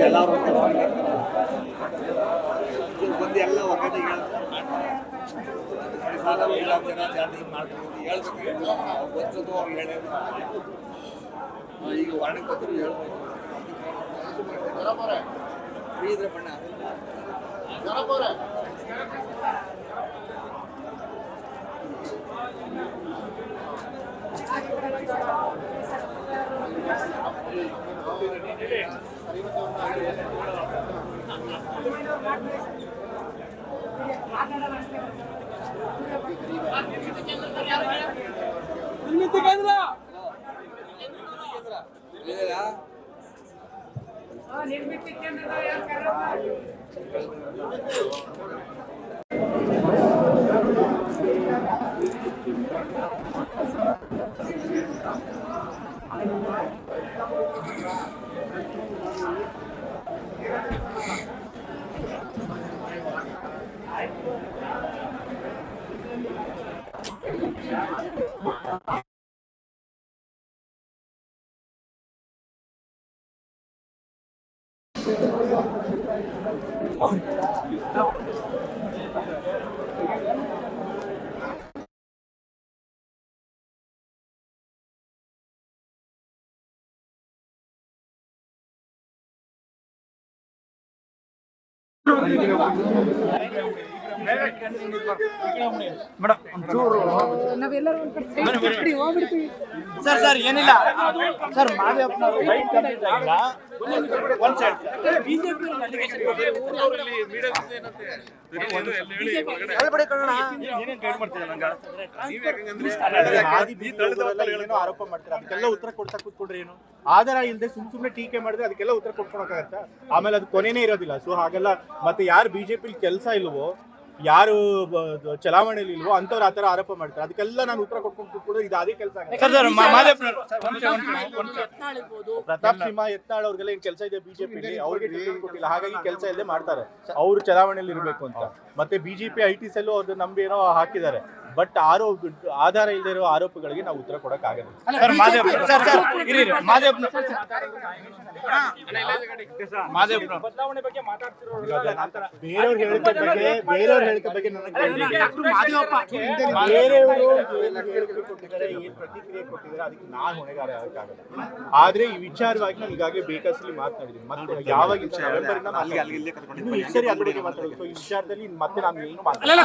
ಎಲ್ಲರೂ ಬಂದು ಎಲ್ಲ ಒಗ್ಗಟ್ಟಿಗೆ ಸಾಲ ಜನ ಜಾತಿ ಮಾಡ್ತೀವಿ ಹೇಳ್ಬೇಕು ಗೊತ್ತದು ಅವ್ರು ಹೇಳಿದ್ರು ಈಗ ವಾರ್ನಿಂಗ್ ಕೊಟ್ಟರು ಹೇಳ್ಬೇಕು ಇದ್ರೆ ಬಣ್ಣ ನಿರ್ಮಿತಿ ಕೇಂದ್ರದ ಸರ್ ಸರ್ ಏನಿಲ್ಲ ಸರ್ ಮಾದೇವಪ್ಪನವರು ರೈಟ್ ಕಂಪ್ಲೀಟ್ ಆಗಿಲ್ಲ ಒನ್ ಸೈಡ್ ಆರೋಪ ಮಾಡ್ತಾರೆ ಅದಕ್ಕೆಲ್ಲ ಉತ್ತರ ಕೊಡ್ತಾ ಕೂತ್ಕೊಂಡ್ರೆ ಏನು ಆಧಾರ ಇಲ್ಲದೆ ಸುಮ್ನೆ ಟೀಕೆ ಮಾಡಿದ್ರೆ ಅದಕ್ಕೆಲ್ಲ ಉತ್ತರ ಕೊಡ್ಕೊಳಕಾಗತ್ತ ಆಮೇಲೆ ಅದು ಕೊನೆನೇ ಇರೋದಿಲ್ಲ ಸೊ ಹಾಗೆಲ್ಲ ಮತ್ತೆ ಯಾರು ಬಿಜೆಪಿ ಕೆಲಸ ಇಲ್ವೋ ಯಾರು ಚಲಾವಣೆಯಲ್ಲಿ ಇಲ್ವೋ ಅಂತವ್ರು ಆತರ ಆರೋಪ ಮಾಡ್ತಾರೆ ಅದಕ್ಕೆಲ್ಲ ನಾನು ಉತ್ತರ ಕೊಟ್ಕೊಂಡು ಕೂತ್ಕೊಂಡ್ರೆ ಇದು ಅದೇ ಕೆಲಸ ಪ್ರತಾಪ್ ಸಿಂಹ ಯತ್ನಾಳ್ ಅವ್ರಿಗೆಲ್ಲ ಏನ್ ಕೆಲಸ ಇದೆ ಬಿಜೆಪಿ ಅವ್ರಿಗೆ ಟಿಕೆಟ್ ಕೊಟ್ಟಿಲ್ಲ ಹಾಗಾಗಿ ಕೆಲಸ ಇಲ್ಲದೆ ಮಾಡ್ತಾರೆ ಅವ್ರು ಚಲಾವಣೆಯಲ್ಲಿ ಇರಬೇಕು ಅಂತ ಮತ್ತೆ ಬಿಜೆಪಿ ಐಟಿ ಸೆಲ್ಲು ಅವ್ರದ್ದು ನಂಬಿ ಏನೋ ಹಾಕಿದ್ದಾರೆ ಬಟ್ ಆಧಾರ ಇಲ್ಲದೆ ಇರೋ ಆರೋಪಗಳಿಗೆ ನಾವು ಉತ್ತರ ಕೊಡಕ್ ಆಗಲ್ಲ ಬೇರೆಯವ್ರ ಹೇಳಿಕೆ ಬಗ್ಗೆ ಏನ್ ಪ್ರತಿಕ್ರಿಯೆ ಕೊಟ್ಟಿದ್ದಾರೆ ಅದಕ್ಕೆ ನಾನು ಹೊಣೆಗಾರ ಆಗಕ್ಕಾಗಲ್ಲ ಆದ್ರೆ ಈ ವಿಚಾರವಾಗಿ ನಾನು ಈಗಾಗಲೇ ಬೇಕಸ್ಲಿ ಮಾತನಾಡಿದ್ದೀನಿ ಮತ್ತೆ ಯಾವಾಗ ಸರಿ ಅದ್ರ ಬಗ್ಗೆ ಮಾತಾಡೋದು ಸೊ ಈ ವಿಚಾರದಲ್ಲಿ ಮತ್ತೆ ನಾನು ಏನು ಮಾತಾಡ್ತೀನಿ